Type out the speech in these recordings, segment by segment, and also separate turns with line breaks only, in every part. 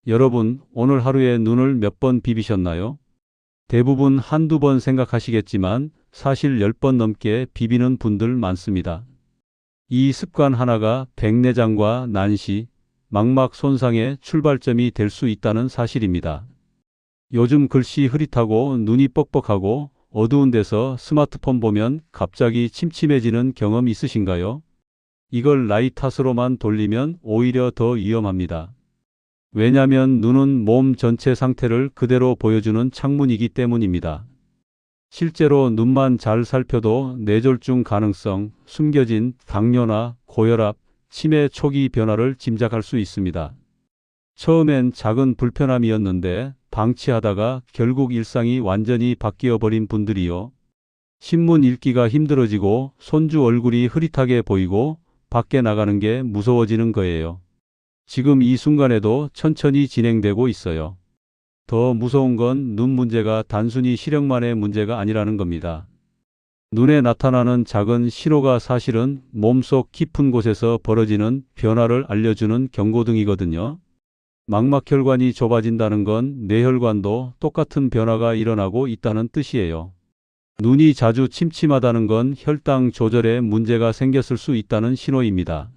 여러분, 오늘 하루에 눈을 몇 번 비비셨나요? 대부분 한두 번 생각하시겠지만 사실 10번 넘게 비비는 분들 많습니다. 이 습관 하나가 백내장과 난시, 망막 손상의 출발점이 될 수 있다는 사실입니다. 요즘 글씨 흐릿하고 눈이 뻑뻑하고 어두운 데서 스마트폰 보면 갑자기 침침해지는 경험 있으신가요? 이걸 나이 탓으로만 돌리면 오히려 더 위험합니다. 왜냐하면 눈은 몸 전체 상태를 그대로 보여주는 창문이기 때문입니다. 실제로 눈만 잘 살펴도 뇌졸중 가능성, 숨겨진 당뇨나 고혈압, 치매 초기 변화를 짐작할 수 있습니다. 처음엔 작은 불편함이었는데 방치하다가 결국 일상이 완전히 바뀌어 버린 분들이요. 신문 읽기가 힘들어지고 손주 얼굴이 흐릿하게 보이고 밖에 나가는 게 무서워지는 거예요. 지금 이 순간에도 천천히 진행되고 있어요. 더 무서운 건 눈 문제가 단순히 시력만의 문제가 아니라는 겁니다. 눈에 나타나는 작은 신호가 사실은 몸속 깊은 곳에서 벌어지는 변화를 알려주는 경고등이거든요. 망막혈관이 좁아진다는 건 뇌혈관도 똑같은 변화가 일어나고 있다는 뜻이에요. 눈이 자주 침침하다는 건 혈당 조절에 문제가 생겼을 수 있다는 신호입니다.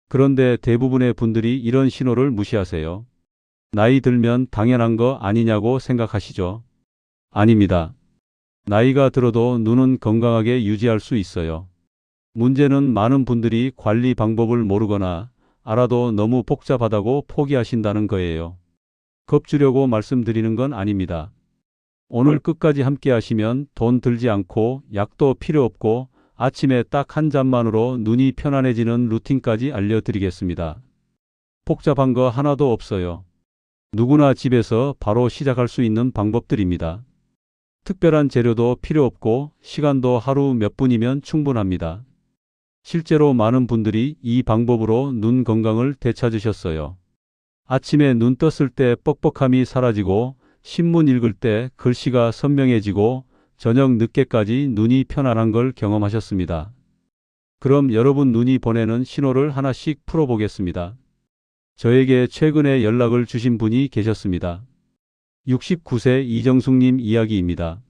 그런데 대부분의 분들이 이런 신호를 무시하세요. 나이 들면 당연한 거 아니냐고 생각하시죠? 아닙니다. 나이가 들어도 눈은 건강하게 유지할 수 있어요. 문제는 많은 분들이 관리 방법을 모르거나 알아도 너무 복잡하다고 포기하신다는 거예요. 겁주려고 말씀드리는 건 아닙니다. 오늘 끝까지 함께 하시면 돈 들지 않고 약도 필요 없고 아침에 딱 한 잔만으로 눈이 편안해지는 루틴까지 알려드리겠습니다. 복잡한 거 하나도 없어요. 누구나 집에서 바로 시작할 수 있는 방법들입니다. 특별한 재료도 필요 없고 시간도 하루 몇 분이면 충분합니다. 실제로 많은 분들이 이 방법으로 눈 건강을 되찾으셨어요. 아침에 눈 떴을 때 뻑뻑함이 사라지고 신문 읽을 때 글씨가 선명해지고 저녁 늦게까지 눈이 편안한 걸 경험하셨습니다. 그럼 여러분 눈이 보내는 신호를 하나씩 풀어보겠습니다. 저에게 최근에 연락을 주신 분이 계셨습니다. 69세 이정숙님 이야기입니다.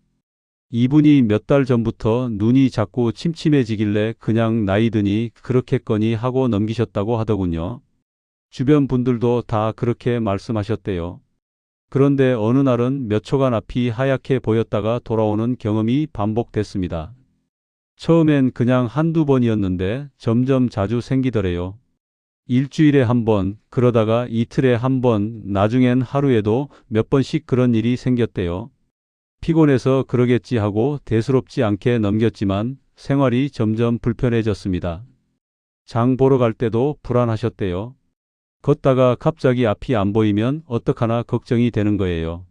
이분이 몇 달 전부터 눈이 자꾸 침침해지길래 그냥 나이 드니 그렇겠거니 하고 넘기셨다고 하더군요. 주변 분들도 다 그렇게 말씀하셨대요. 그런데 어느 날은 몇 초간 앞이 하얗게 보였다가 돌아오는 경험이 반복됐습니다. 처음엔 그냥 한두 번이었는데 점점 자주 생기더래요. 일주일에 한 번, 그러다가 이틀에 한 번, 나중엔 하루에도 몇 번씩 그런 일이 생겼대요. 피곤해서 그러겠지 하고 대수롭지 않게 넘겼지만 생활이 점점 불편해졌습니다. 장 보러 갈 때도 불안하셨대요. 걷다가 갑자기 앞이 안 보이면 어떡하나 걱정이 되는 거예요.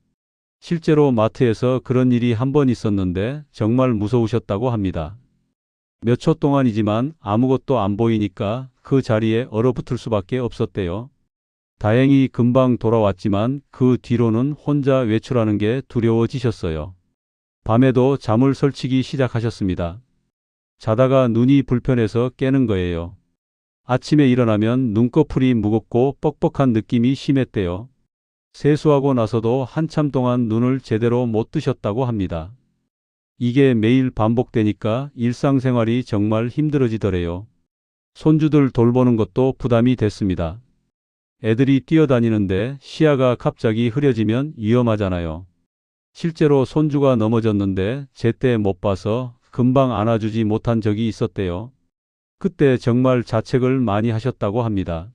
실제로 마트에서 그런 일이 한 번 있었는데 정말 무서우셨다고 합니다. 몇 초 동안이지만 아무것도 안 보이니까 그 자리에 얼어붙을 수밖에 없었대요. 다행히 금방 돌아왔지만 그 뒤로는 혼자 외출하는 게 두려워지셨어요. 밤에도 잠을 설치기 시작하셨습니다. 자다가 눈이 불편해서 깨는 거예요. 아침에 일어나면 눈꺼풀이 무겁고 뻑뻑한 느낌이 심했대요. 세수하고 나서도 한참 동안 눈을 제대로 못 뜨셨다고 합니다. 이게 매일 반복되니까 일상생활이 정말 힘들어지더래요. 손주들 돌보는 것도 부담이 됐습니다. 애들이 뛰어다니는데 시야가 갑자기 흐려지면 위험하잖아요. 실제로 손주가 넘어졌는데 제때 못 봐서 금방 안아주지 못한 적이 있었대요. 그때 정말 자책을 많이 하셨다고 합니다.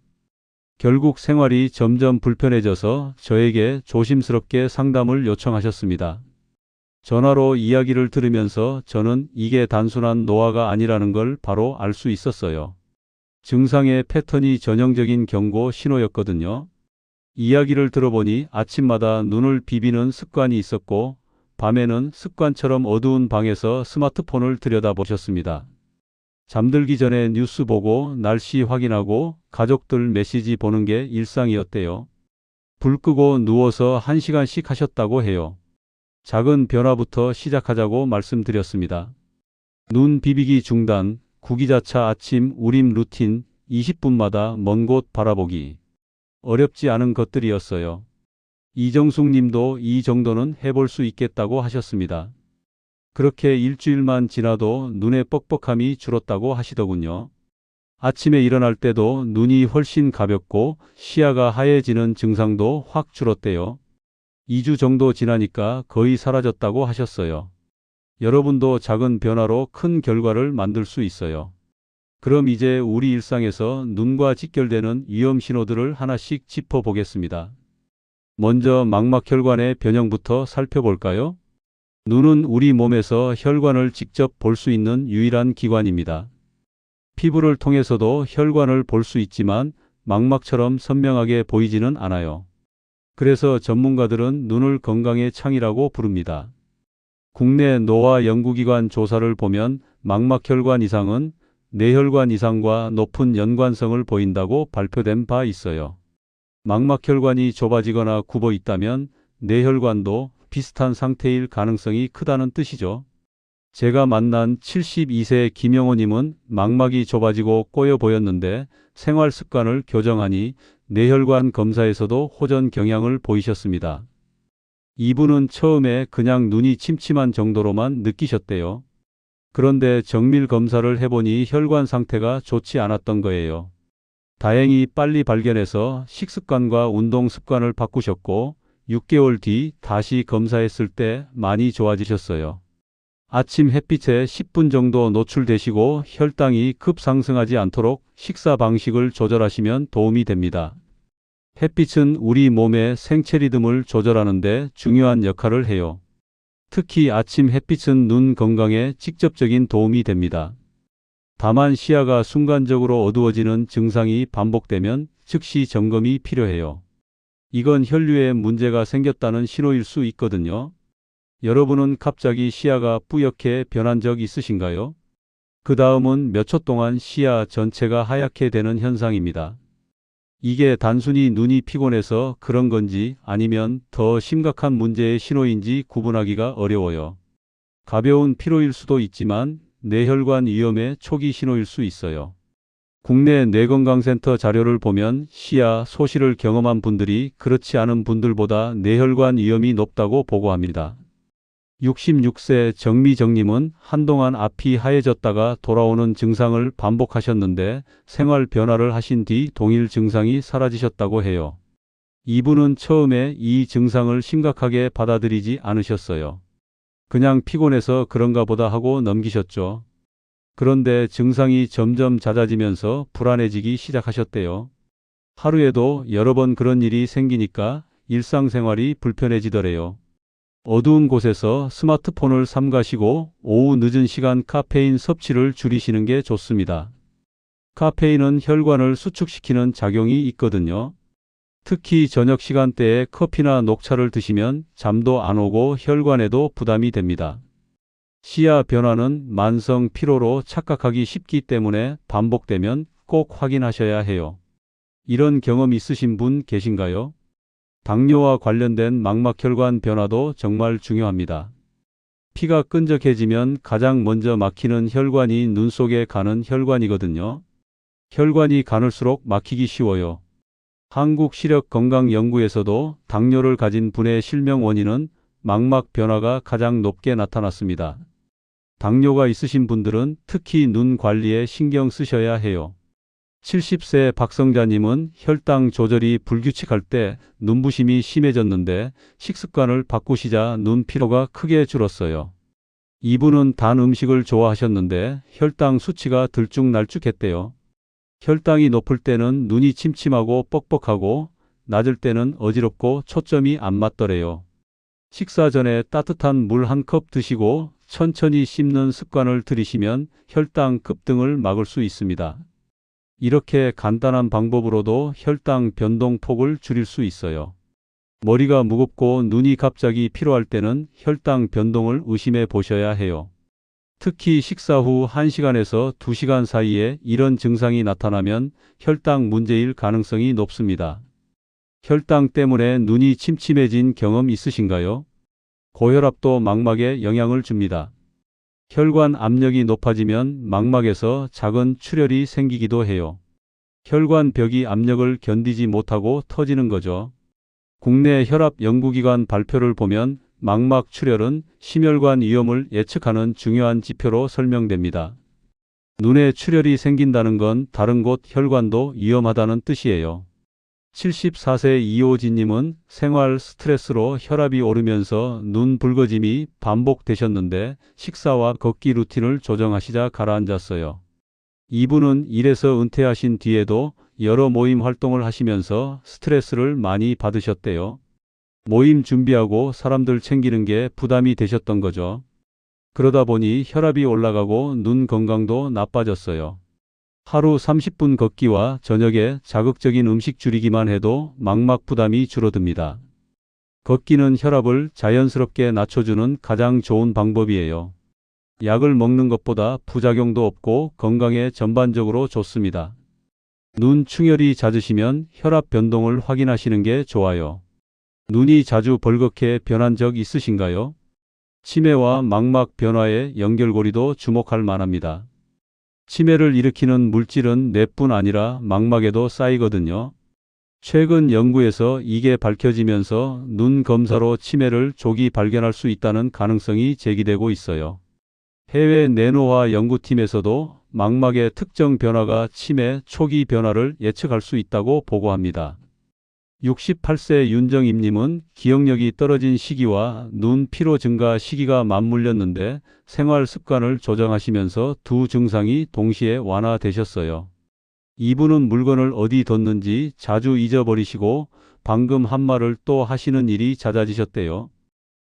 결국 생활이 점점 불편해져서 저에게 조심스럽게 상담을 요청하셨습니다. 전화로 이야기를 들으면서 저는 이게 단순한 노화가 아니라는 걸 바로 알 수 있었어요. 증상의 패턴이 전형적인 경고 신호였거든요. 이야기를 들어보니 아침마다 눈을 비비는 습관이 있었고 밤에는 습관처럼 어두운 방에서 스마트폰을 들여다보셨습니다. 잠들기 전에 뉴스 보고 날씨 확인하고 가족들 메시지 보는 게 일상이었대요. 불 끄고 누워서 1시간씩 하셨다고 해요. 작은 변화부터 시작하자고 말씀드렸습니다. 눈 비비기 중단, 구기자차 아침 우림 루틴, 20분마다 먼 곳 바라보기. 어렵지 않은 것들이었어요. 이정숙 님도 이 정도는 해볼 수 있겠다고 하셨습니다. 그렇게 일주일만 지나도 눈의 뻑뻑함이 줄었다고 하시더군요. 아침에 일어날 때도 눈이 훨씬 가볍고 시야가 하얘지는 증상도 확 줄었대요. 2주 정도 지나니까 거의 사라졌다고 하셨어요. 여러분도 작은 변화로 큰 결과를 만들 수 있어요. 그럼 이제 우리 일상에서 눈과 직결되는 위험 신호들을 하나씩 짚어보겠습니다. 먼저 망막혈관의 변형부터 살펴볼까요? 눈은 우리 몸에서 혈관을 직접 볼 수 있는 유일한 기관입니다. 피부를 통해서도 혈관을 볼 수 있지만 망막처럼 선명하게 보이지는 않아요. 그래서 전문가들은 눈을 건강의 창이라고 부릅니다. 국내 노화 연구기관 조사를 보면 망막혈관 이상은 뇌혈관 이상과 높은 연관성을 보인다고 발표된 바 있어요. 망막혈관이 좁아지거나 굽어 있다면 뇌혈관도 비슷한 상태일 가능성이 크다는 뜻이죠. 제가 만난 72세 김영호님은 망막이 좁아지고 꼬여 보였는데 생활 습관을 교정하니 뇌혈관 검사에서도 호전 경향을 보이셨습니다. 이분은 처음에 그냥 눈이 침침한 정도로만 느끼셨대요. 그런데 정밀 검사를 해보니 혈관 상태가 좋지 않았던 거예요. 다행히 빨리 발견해서 식습관과 운동 습관을 바꾸셨고 6개월 뒤 다시 검사했을 때 많이 좋아지셨어요. 아침 햇빛에 10분 정도 노출되시고 혈당이 급상승하지 않도록 식사 방식을 조절하시면 도움이 됩니다. 햇빛은 우리 몸의 생체 리듬을 조절하는 데 중요한 역할을 해요. 특히 아침 햇빛은 눈 건강에 직접적인 도움이 됩니다. 다만 시야가 순간적으로 어두워지는 증상이 반복되면 즉시 점검이 필요해요. 이건 혈류에 문제가 생겼다는 신호일 수 있거든요. 여러분은 갑자기 시야가 뿌옇게 변한 적 있으신가요? 그 다음은 몇 초 동안 시야 전체가 하얗게 되는 현상입니다. 이게 단순히 눈이 피곤해서 그런 건지 아니면 더 심각한 문제의 신호인지 구분하기가 어려워요. 가벼운 피로일 수도 있지만 뇌혈관 위험의 초기 신호일 수 있어요. 국내 뇌건강센터 자료를 보면 시야 소실을 경험한 분들이 그렇지 않은 분들보다 뇌혈관 위험이 높다고 보고합니다. 66세 정미정님은 한동안 앞이 하얘졌다가 돌아오는 증상을 반복하셨는데 생활 변화를 하신 뒤 동일 증상이 사라지셨다고 해요. 이분은 처음에 이 증상을 심각하게 받아들이지 않으셨어요. 그냥 피곤해서 그런가 보다 하고 넘기셨죠. 그런데 증상이 점점 잦아지면서 불안해지기 시작하셨대요. 하루에도 여러 번 그런 일이 생기니까 일상생활이 불편해지더래요. 어두운 곳에서 스마트폰을 삼가시고 오후 늦은 시간 카페인 섭취를 줄이시는 게 좋습니다. 카페인은 혈관을 수축시키는 작용이 있거든요. 특히 저녁 시간대에 커피나 녹차를 드시면 잠도 안 오고 혈관에도 부담이 됩니다. 시야 변화는 만성 피로로 착각하기 쉽기 때문에 반복되면 꼭 확인하셔야 해요. 이런 경험 있으신 분 계신가요? 당뇨와 관련된 망막혈관 변화도 정말 중요합니다. 피가 끈적해지면 가장 먼저 막히는 혈관이 눈 속에 가는 혈관이거든요. 혈관이 가늘수록 막히기 쉬워요. 한국시력건강연구에서도 당뇨를 가진 분의 실명 원인은 망막 변화가 가장 높게 나타났습니다. 당뇨가 있으신 분들은 특히 눈 관리에 신경 쓰셔야 해요. 70세 박성자님은 혈당 조절이 불규칙할 때 눈부심이 심해졌는데 식습관을 바꾸시자 눈 피로가 크게 줄었어요. 이분은 단 음식을 좋아하셨는데 혈당 수치가 들쭉날쭉했대요. 혈당이 높을 때는 눈이 침침하고 뻑뻑하고 낮을 때는 어지럽고 초점이 안 맞더래요. 식사 전에 따뜻한 물 한 컵 드시고 천천히 씹는 습관을 들이시면 혈당 급등을 막을 수 있습니다. 이렇게 간단한 방법으로도 혈당 변동 폭을 줄일 수 있어요. 머리가 무겁고 눈이 갑자기 피로할 때는 혈당 변동을 의심해 보셔야 해요. 특히 식사 후 1시간에서 2시간 사이에 이런 증상이 나타나면 혈당 문제일 가능성이 높습니다. 혈당 때문에 눈이 침침해진 경험 있으신가요? 고혈압도 망막에 영향을 줍니다. 혈관 압력이 높아지면 망막에서 작은 출혈이 생기기도 해요. 혈관 벽이 압력을 견디지 못하고 터지는 거죠. 국내 혈압 연구기관 발표를 보면 망막 출혈은 심혈관 위험을 예측하는 중요한 지표로 설명됩니다. 눈에 출혈이 생긴다는 건 다른 곳 혈관도 위험하다는 뜻이에요. 74세 이호진님은 생활 스트레스로 혈압이 오르면서 눈 붉어짐이 반복되셨는데 식사와 걷기 루틴을 조정하시자 가라앉았어요. 이분은 일에서 은퇴하신 뒤에도 여러 모임 활동을 하시면서 스트레스를 많이 받으셨대요. 모임 준비하고 사람들 챙기는 게 부담이 되셨던 거죠. 그러다 보니 혈압이 올라가고 눈 건강도 나빠졌어요. 하루 30분 걷기와 저녁에 자극적인 음식 줄이기만 해도 망막 부담이 줄어듭니다. 걷기는 혈압을 자연스럽게 낮춰주는 가장 좋은 방법이에요. 약을 먹는 것보다 부작용도 없고 건강에 전반적으로 좋습니다. 눈 충혈이 잦으시면 혈압 변동을 확인하시는 게 좋아요. 눈이 자주 벌겋게 변한 적 있으신가요? 치매와 망막 변화의 연결고리도 주목할 만합니다. 치매를 일으키는 물질은 뇌뿐 아니라 망막에도 쌓이거든요. 최근 연구에서 이게 밝혀지면서 눈 검사로 치매를 조기 발견할 수 있다는 가능성이 제기되고 있어요. 해외 내노화 연구팀에서도 망막의 특정 변화가 치매 초기 변화를 예측할 수 있다고 보고합니다. 68세 윤정임님은 기억력이 떨어진 시기와 눈 피로 증가 시기가 맞물렸는데 생활 습관을 조정하시면서 두 증상이 동시에 완화되셨어요. 이분은 물건을 어디 뒀는지 자주 잊어버리시고 방금 한 말을 또 하시는 일이 잦아지셨대요.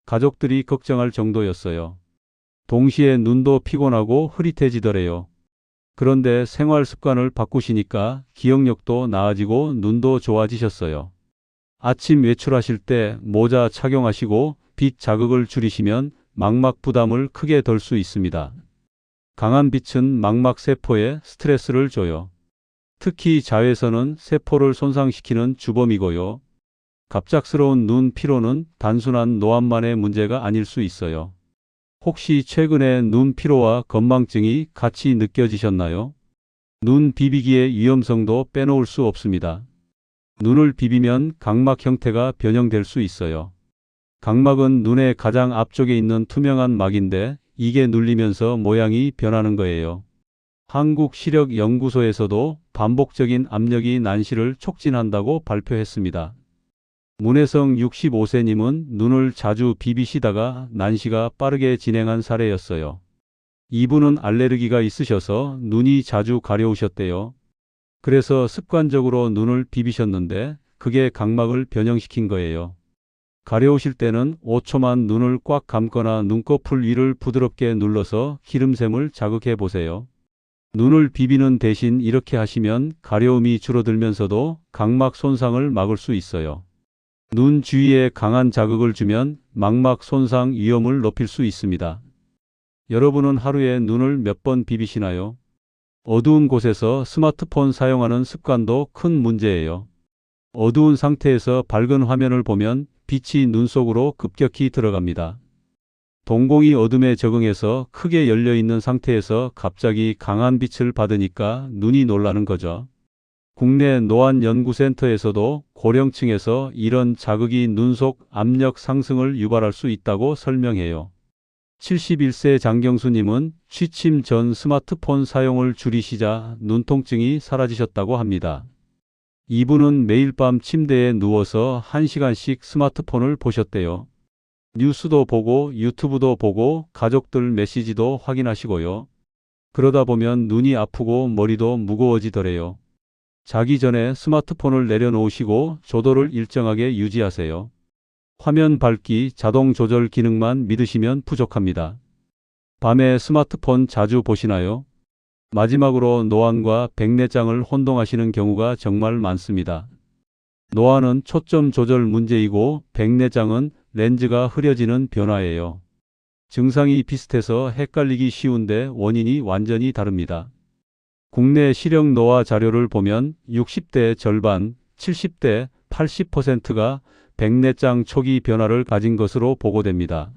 가족들이 걱정할 정도였어요. 동시에 눈도 피곤하고 흐릿해지더래요. 그런데 생활 습관을 바꾸시니까 기억력도 나아지고 눈도 좋아지셨어요. 아침 외출하실 때 모자 착용하시고 빛 자극을 줄이시면 망막 부담을 크게 덜 수 있습니다. 강한 빛은 망막 세포에 스트레스를 줘요. 특히 자외선은 세포를 손상시키는 주범이고요. 갑작스러운 눈 피로는 단순한 노안만의 문제가 아닐 수 있어요. 혹시 최근에 눈 피로와 건망증이 같이 느껴지셨나요? 눈 비비기의 위험성도 빼놓을 수 없습니다. 눈을 비비면 각막 형태가 변형될 수 있어요. 각막은 눈의 가장 앞쪽에 있는 투명한 막인데 이게 눌리면서 모양이 변하는 거예요. 한국시력연구소에서도 반복적인 압력이 난시를 촉진한다고 발표했습니다. 문혜성 65세님은 눈을 자주 비비시다가 난시가 빠르게 진행한 사례였어요. 이분은 알레르기가 있으셔서 눈이 자주 가려우셨대요. 그래서 습관적으로 눈을 비비셨는데 그게 각막을 변형시킨 거예요. 가려우실 때는 5초만 눈을 꽉 감거나 눈꺼풀 위를 부드럽게 눌러서 기름샘을 자극해 보세요. 눈을 비비는 대신 이렇게 하시면 가려움이 줄어들면서도 각막 손상을 막을 수 있어요. 눈 주위에 강한 자극을 주면 망막 손상 위험을 높일 수 있습니다. 여러분은 하루에 눈을 몇 번 비비시나요? 어두운 곳에서 스마트폰 사용하는 습관도 큰 문제예요. 어두운 상태에서 밝은 화면을 보면 빛이 눈 속으로 급격히 들어갑니다. 동공이 어둠에 적응해서 크게 열려 있는 상태에서 갑자기 강한 빛을 받으니까 눈이 놀라는 거죠. 국내 노안연구센터에서도 고령층에서 이런 자극이 눈 속 압력 상승을 유발할 수 있다고 설명해요. 71세 장경수님은 취침 전 스마트폰 사용을 줄이시자 눈통증이 사라지셨다고 합니다. 이분은 매일 밤 침대에 누워서 1시간씩 스마트폰을 보셨대요. 뉴스도 보고 유튜브도 보고 가족들 메시지도 확인하시고요. 그러다 보면 눈이 아프고 머리도 무거워지더래요. 자기 전에 스마트폰을 내려놓으시고 조도를 일정하게 유지하세요. 화면 밝기, 자동 조절 기능만 믿으시면 부족합니다. 밤에 스마트폰 자주 보시나요? 마지막으로 노안과 백내장을 혼동하시는 경우가 정말 많습니다. 노안은 초점 조절 문제이고 백내장은 렌즈가 흐려지는 변화예요. 증상이 비슷해서 헷갈리기 쉬운데 원인이 완전히 다릅니다. 국내 시력 노화 자료를 보면 60대 절반, 70대 80%가 백내장 초기 변화를 가진 것으로 보고됩니다.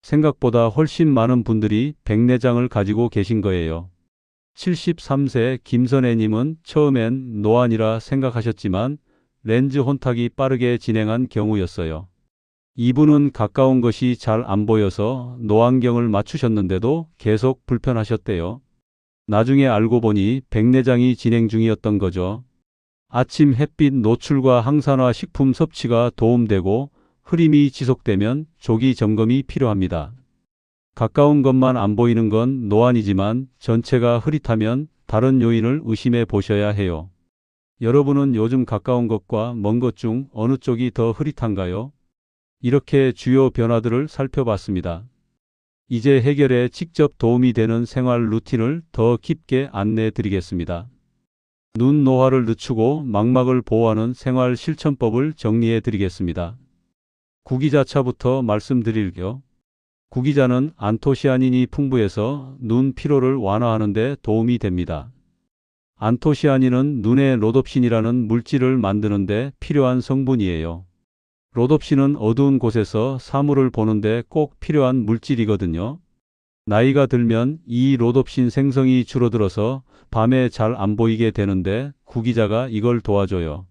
생각보다 훨씬 많은 분들이 백내장을 가지고 계신 거예요. 73세 김선혜님은 처음엔 노안이라 생각하셨지만 렌즈 혼탁이 빠르게 진행한 경우였어요. 이분은 가까운 것이 잘 안 보여서 노안경을 맞추셨는데도 계속 불편하셨대요. 나중에 알고 보니 백내장이 진행 중이었던 거죠. 아침 햇빛 노출과 항산화 식품 섭취가 도움되고 흐림이 지속되면 조기 점검이 필요합니다. 가까운 것만 안 보이는 건 노안이지만 전체가 흐릿하면 다른 요인을 의심해 보셔야 해요. 여러분은 요즘 가까운 것과 먼 것 중 어느 쪽이 더 흐릿한가요? 이렇게 주요 변화들을 살펴봤습니다. 이제 해결에 직접 도움이 되는 생활 루틴을 더 깊게 안내해 드리겠습니다. 눈 노화를 늦추고 망막을 보호하는 생활 실천법을 정리해 드리겠습니다. 구기자차부터 말씀드릴게요. 구기자는 안토시아닌이 풍부해서 눈 피로를 완화하는 데 도움이 됩니다. 안토시아닌은 눈의 로놉신이라는 물질을 만드는 데 필요한 성분이에요. 로놉신은 어두운 곳에서 사물을 보는데 꼭 필요한 물질이거든요. 나이가 들면 이 로놉신 생성이 줄어들어서 밤에 잘 안 보이게 되는데 구기자가 이걸 도와줘요.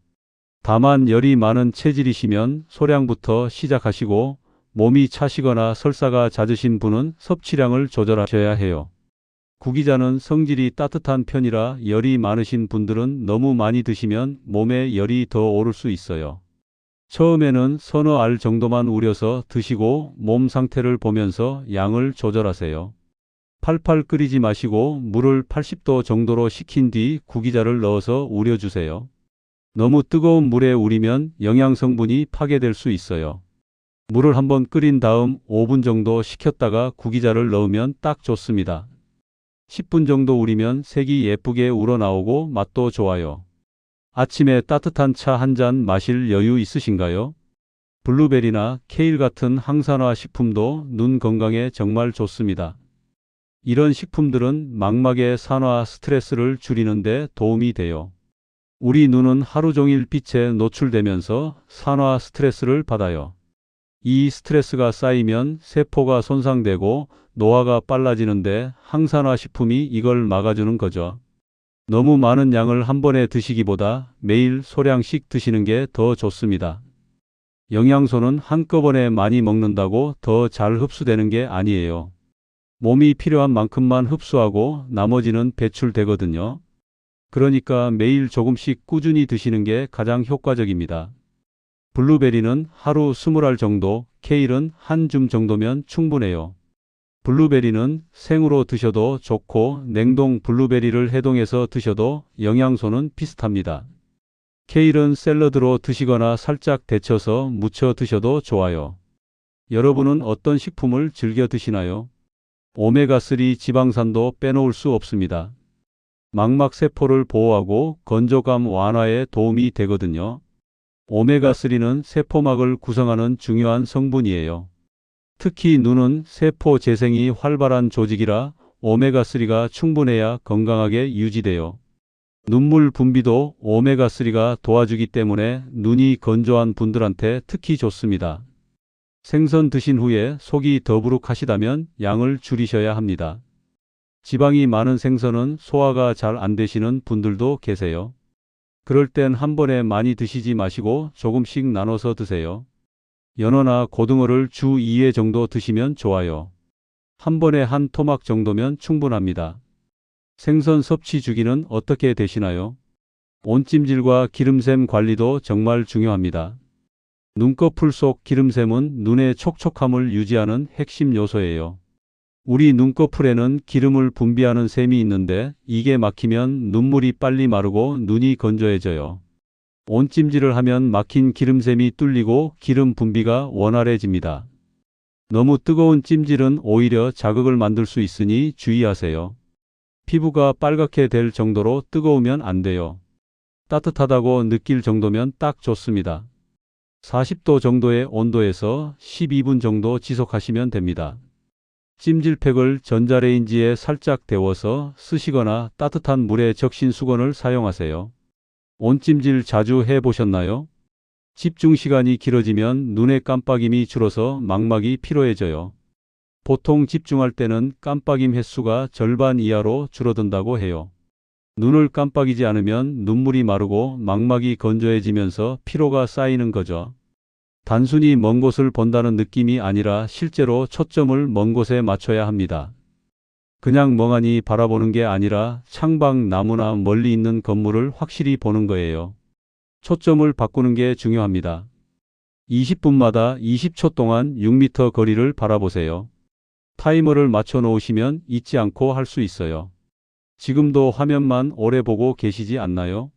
다만 열이 많은 체질이시면 소량부터 시작하시고 몸이 차시거나 설사가 잦으신 분은 섭취량을 조절하셔야 해요. 구기자는 성질이 따뜻한 편이라 열이 많으신 분들은 너무 많이 드시면 몸에 열이 더 오를 수 있어요. 처음에는 서너 알 정도만 우려서 드시고 몸 상태를 보면서 양을 조절하세요. 팔팔 끓이지 마시고 물을 80도 정도로 식힌 뒤 구기자를 넣어서 우려주세요. 너무 뜨거운 물에 우리면 영양 성분이 파괴될 수 있어요. 물을 한번 끓인 다음 5분 정도 식혔다가 구기자를 넣으면 딱 좋습니다. 10분 정도 우리면 색이 예쁘게 우러나오고 맛도 좋아요. 아침에 따뜻한 차 한 잔 마실 여유 있으신가요? 블루베리나 케일 같은 항산화 식품도 눈 건강에 정말 좋습니다. 이런 식품들은 망막의 산화 스트레스를 줄이는 데 도움이 돼요. 우리 눈은 하루 종일 빛에 노출되면서 산화 스트레스를 받아요. 이 스트레스가 쌓이면 세포가 손상되고 노화가 빨라지는데 항산화 식품이 이걸 막아주는 거죠. 너무 많은 양을 한 번에 드시기보다 매일 소량씩 드시는 게 더 좋습니다. 영양소는 한꺼번에 많이 먹는다고 더 잘 흡수되는 게 아니에요. 몸이 필요한 만큼만 흡수하고 나머지는 배출되거든요. 그러니까 매일 조금씩 꾸준히 드시는 게 가장 효과적입니다. 블루베리는 하루 20알 정도, 케일은 한 줌 정도면 충분해요. 블루베리는 생으로 드셔도 좋고 냉동 블루베리를 해동해서 드셔도 영양소는 비슷합니다. 케일은 샐러드로 드시거나 살짝 데쳐서 무쳐 드셔도 좋아요. 여러분은 어떤 식품을 즐겨 드시나요? 오메가3 지방산도 빼놓을 수 없습니다. 망막 세포를 보호하고 건조감 완화에 도움이 되거든요. 오메가3는 세포막을 구성하는 중요한 성분이에요. 특히 눈은 세포 재생이 활발한 조직이라 오메가3가 충분해야 건강하게 유지돼요. 눈물 분비도 오메가3가 도와주기 때문에 눈이 건조한 분들한테 특히 좋습니다. 생선 드신 후에 속이 더부룩하시다면 양을 줄이셔야 합니다. 지방이 많은 생선은 소화가 잘 안 되시는 분들도 계세요. 그럴 땐 한 번에 많이 드시지 마시고 조금씩 나눠서 드세요. 연어나 고등어를 주 2회 정도 드시면 좋아요. 한 번에 한 토막 정도면 충분합니다. 생선 섭취 주기는 어떻게 되시나요? 온찜질과 기름샘 관리도 정말 중요합니다. 눈꺼풀 속 기름샘은 눈의 촉촉함을 유지하는 핵심 요소예요. 우리 눈꺼풀에는 기름을 분비하는 샘이 있는데 이게 막히면 눈물이 빨리 마르고 눈이 건조해져요. 온찜질을 하면 막힌 기름샘이 뚫리고 기름 분비가 원활해집니다. 너무 뜨거운 찜질은 오히려 자극을 만들 수 있으니 주의하세요. 피부가 빨갛게 될 정도로 뜨거우면 안 돼요. 따뜻하다고 느낄 정도면 딱 좋습니다. 40도 정도의 온도에서 12분 정도 지속하시면 됩니다. 찜질팩을 전자레인지에 살짝 데워서 쓰시거나 따뜻한 물에 적신 수건을 사용하세요. 온찜질 자주 해보셨나요? 집중 시간이 길어지면 눈의 깜빡임이 줄어서 망막이 피로해져요. 보통 집중할 때는 깜빡임 횟수가 절반 이하로 줄어든다고 해요. 눈을 깜빡이지 않으면 눈물이 마르고 망막이 건조해지면서 피로가 쌓이는 거죠. 단순히 먼 곳을 본다는 느낌이 아니라 실제로 초점을 먼 곳에 맞춰야 합니다. 그냥 멍하니 바라보는 게 아니라 창밖 나무나 멀리 있는 건물을 확실히 보는 거예요. 초점을 바꾸는 게 중요합니다. 20분마다 20초 동안 6m 거리를 바라보세요. 타이머를 맞춰 놓으시면 잊지 않고 할 수 있어요. 지금도 화면만 오래 보고 계시지 않나요?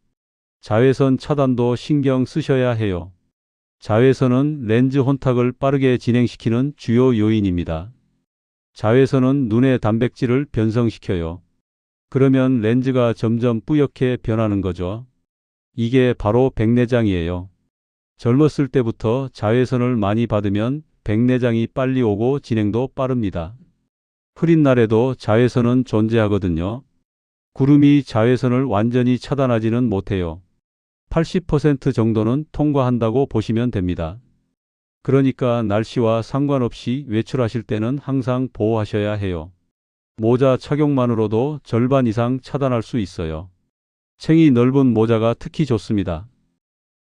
자외선 차단도 신경 쓰셔야 해요. 자외선은 렌즈 혼탁을 빠르게 진행시키는 주요 요인입니다. 자외선은 눈의 단백질을 변성시켜요. 그러면 렌즈가 점점 뿌옇게 변하는 거죠. 이게 바로 백내장이에요. 젊었을 때부터 자외선을 많이 받으면 백내장이 빨리 오고 진행도 빠릅니다. 흐린 날에도 자외선은 존재하거든요. 구름이 자외선을 완전히 차단하지는 못해요. 80% 정도는 통과한다고 보시면 됩니다. 그러니까 날씨와 상관없이 외출하실 때는 항상 보호하셔야 해요. 모자 착용만으로도 절반 이상 차단할 수 있어요. 챙이 넓은 모자가 특히 좋습니다.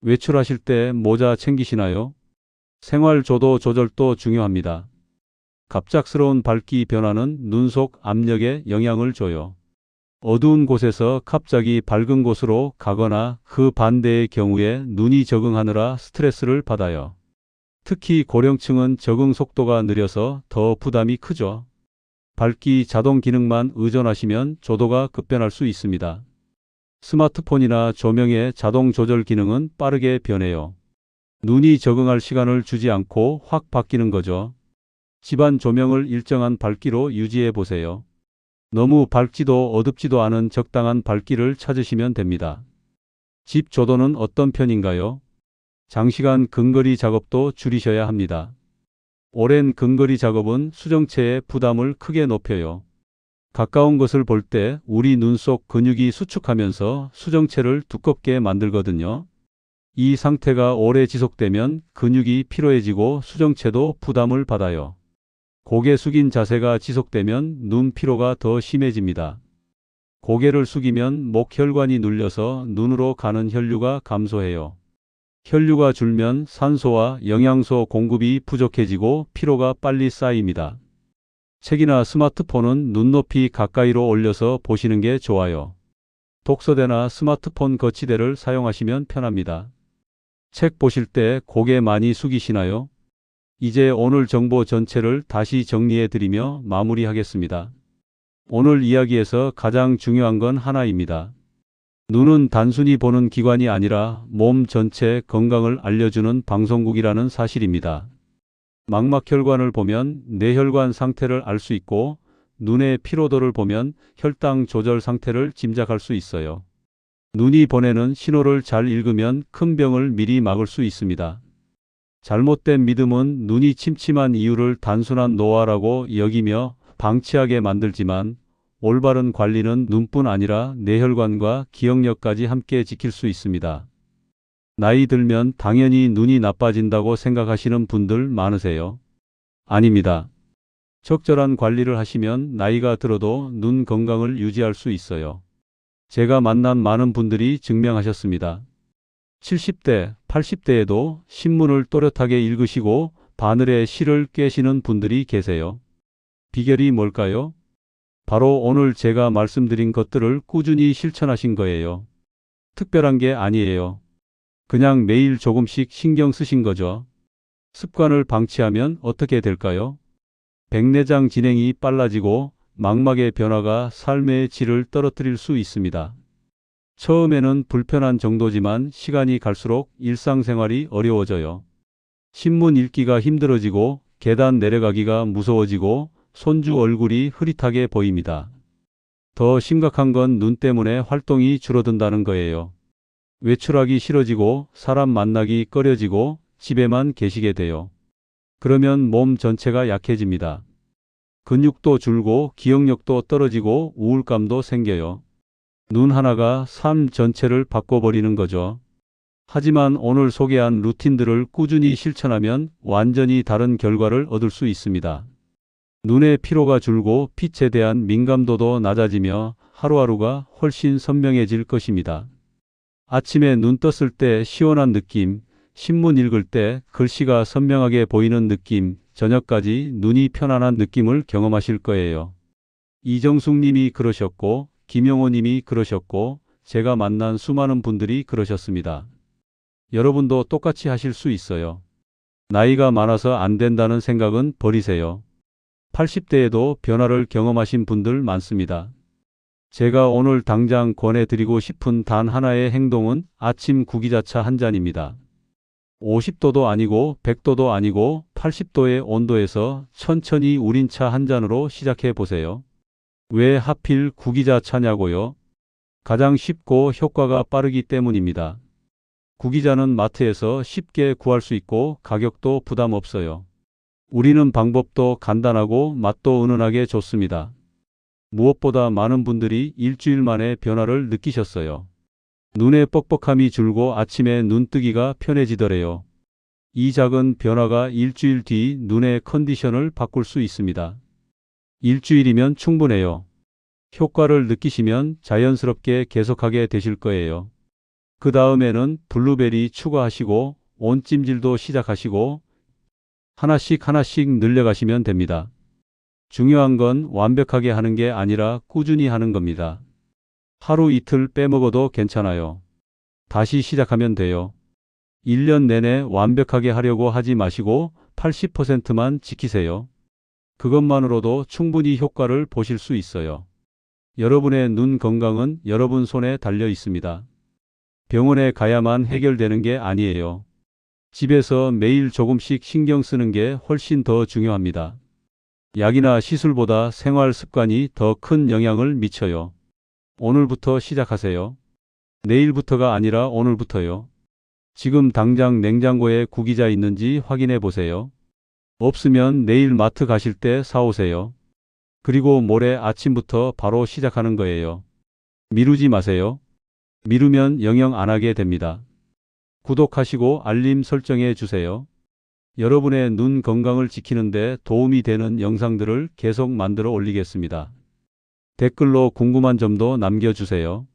외출하실 때 모자 챙기시나요? 생활 조도 조절도 중요합니다. 갑작스러운 밝기 변화는 눈 속 압력에 영향을 줘요. 어두운 곳에서 갑자기 밝은 곳으로 가거나 그 반대의 경우에 눈이 적응하느라 스트레스를 받아요. 특히 고령층은 적응 속도가 느려서 더 부담이 크죠. 밝기 자동 기능만 의존하시면 조도가 급변할 수 있습니다. 스마트폰이나 조명의 자동 조절 기능은 빠르게 변해요. 눈이 적응할 시간을 주지 않고 확 바뀌는 거죠. 집안 조명을 일정한 밝기로 유지해 보세요. 너무 밝지도 어둡지도 않은 적당한 밝기를 찾으시면 됩니다. 집 조도는 어떤 편인가요? 장시간 근거리 작업도 줄이셔야 합니다. 오랜 근거리 작업은 수정체의 부담을 크게 높여요. 가까운 것을 볼 때 우리 눈 속 근육이 수축하면서 수정체를 두껍게 만들거든요. 이 상태가 오래 지속되면 근육이 피로해지고 수정체도 부담을 받아요. 고개 숙인 자세가 지속되면 눈 피로가 더 심해집니다. 고개를 숙이면 목혈관이 눌려서 눈으로 가는 혈류가 감소해요. 혈류가 줄면 산소와 영양소 공급이 부족해지고 피로가 빨리 쌓입니다. 책이나 스마트폰은 눈높이 가까이로 올려서 보시는 게 좋아요. 독서대나 스마트폰 거치대를 사용하시면 편합니다. 책 보실 때 고개 많이 숙이시나요? 이제 오늘 정보 전체를 다시 정리해 드리며 마무리하겠습니다. 오늘 이야기에서 가장 중요한 건 하나입니다. 눈은 단순히 보는 기관이 아니라 몸 전체 건강을 알려주는 방송국이라는 사실입니다. 망막혈관을 보면 뇌혈관 상태를 알 수 있고 눈의 피로도를 보면 혈당 조절 상태를 짐작할 수 있어요. 눈이 보내는 신호를 잘 읽으면 큰 병을 미리 막을 수 있습니다. 잘못된 믿음은 눈이 침침한 이유를 단순한 노화라고 여기며 방치하게 만들지만 올바른 관리는 눈뿐 아니라 뇌혈관과 기억력까지 함께 지킬 수 있습니다. 나이 들면 당연히 눈이 나빠진다고 생각하시는 분들 많으세요? 아닙니다. 적절한 관리를 하시면 나이가 들어도 눈 건강을 유지할 수 있어요. 제가 만난 많은 분들이 증명하셨습니다. 70대, 80대에도 신문을 또렷하게 읽으시고 바늘에 실을 꿰시는 분들이 계세요. 비결이 뭘까요? 바로 오늘 제가 말씀드린 것들을 꾸준히 실천하신 거예요. 특별한 게 아니에요. 그냥 매일 조금씩 신경 쓰신 거죠. 습관을 방치하면 어떻게 될까요? 백내장 진행이 빨라지고 망막의 변화가 삶의 질을 떨어뜨릴 수 있습니다. 처음에는 불편한 정도지만 시간이 갈수록 일상생활이 어려워져요. 신문 읽기가 힘들어지고 계단 내려가기가 무서워지고 손주 얼굴이 흐릿하게 보입니다. 더 심각한 건 눈 때문에 활동이 줄어든다는 거예요. 외출하기 싫어지고 사람 만나기 꺼려지고 집에만 계시게 돼요. 그러면 몸 전체가 약해집니다. 근육도 줄고 기억력도 떨어지고 우울감도 생겨요. 눈 하나가 삶 전체를 바꿔버리는 거죠. 하지만 오늘 소개한 루틴들을 꾸준히 실천하면 완전히 다른 결과를 얻을 수 있습니다. 눈의 피로가 줄고 빛에 대한 민감도도 낮아지며 하루하루가 훨씬 선명해질 것입니다. 아침에 눈 떴을 때 시원한 느낌, 신문 읽을 때 글씨가 선명하게 보이는 느낌, 저녁까지 눈이 편안한 느낌을 경험하실 거예요. 이정숙 님이 그러셨고, 김영호 님이 그러셨고, 제가 만난 수많은 분들이 그러셨습니다. 여러분도 똑같이 하실 수 있어요. 나이가 많아서 안 된다는 생각은 버리세요. 80대에도 변화를 경험하신 분들 많습니다. 제가 오늘 당장 권해드리고 싶은 단 하나의 행동은 아침 구기자차 한 잔입니다. 50도도 아니고 100도도 아니고 80도의 온도에서 천천히 우린 차 한 잔으로 시작해 보세요. 왜 하필 구기자차냐고요? 가장 쉽고 효과가 빠르기 때문입니다. 구기자는 마트에서 쉽게 구할 수 있고 가격도 부담 없어요. 우리는 방법도 간단하고 맛도 은은하게 좋습니다. 무엇보다 많은 분들이 일주일 만에 변화를 느끼셨어요. 눈의 뻑뻑함이 줄고 아침에 눈뜨기가 편해지더래요. 이 작은 변화가 일주일 뒤 눈의 컨디션을 바꿀 수 있습니다. 일주일이면 충분해요. 효과를 느끼시면 자연스럽게 계속하게 되실 거예요. 그 다음에는 블루베리 추가하시고 온찜질도 시작하시고 하나씩 하나씩 늘려가시면 됩니다. 중요한 건 완벽하게 하는 게 아니라 꾸준히 하는 겁니다. 하루 이틀 빼먹어도 괜찮아요. 다시 시작하면 돼요. 1년 내내 완벽하게 하려고 하지 마시고 80%만 지키세요. 그것만으로도 충분히 효과를 보실 수 있어요. 여러분의 눈 건강은 여러분 손에 달려 있습니다. 병원에 가야만 해결되는 게 아니에요. 집에서 매일 조금씩 신경 쓰는 게 훨씬 더 중요합니다. 약이나 시술보다 생활 습관이 더 큰 영향을 미쳐요. 오늘부터 시작하세요. 내일부터가 아니라 오늘부터요. 지금 당장 냉장고에 구기자 있는지 확인해 보세요. 없으면 내일 마트 가실 때 사오세요. 그리고 모레 아침부터 바로 시작하는 거예요. 미루지 마세요. 미루면 영영 안 하게 됩니다. 구독하시고 알림 설정해 주세요. 여러분의 눈 건강을 지키는데 도움이 되는 영상들을 계속 만들어 올리겠습니다. 댓글로 궁금한 점도 남겨주세요.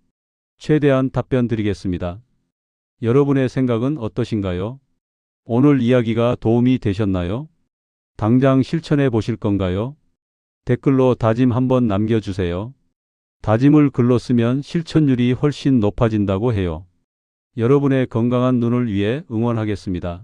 최대한 답변 드리겠습니다. 여러분의 생각은 어떠신가요? 오늘 이야기가 도움이 되셨나요? 당장 실천해 보실 건가요? 댓글로 다짐 한번 남겨주세요. 다짐을 글로 쓰면 실천율이 훨씬 높아진다고 해요. 여러분의 건강한 눈을 위해 응원하겠습니다.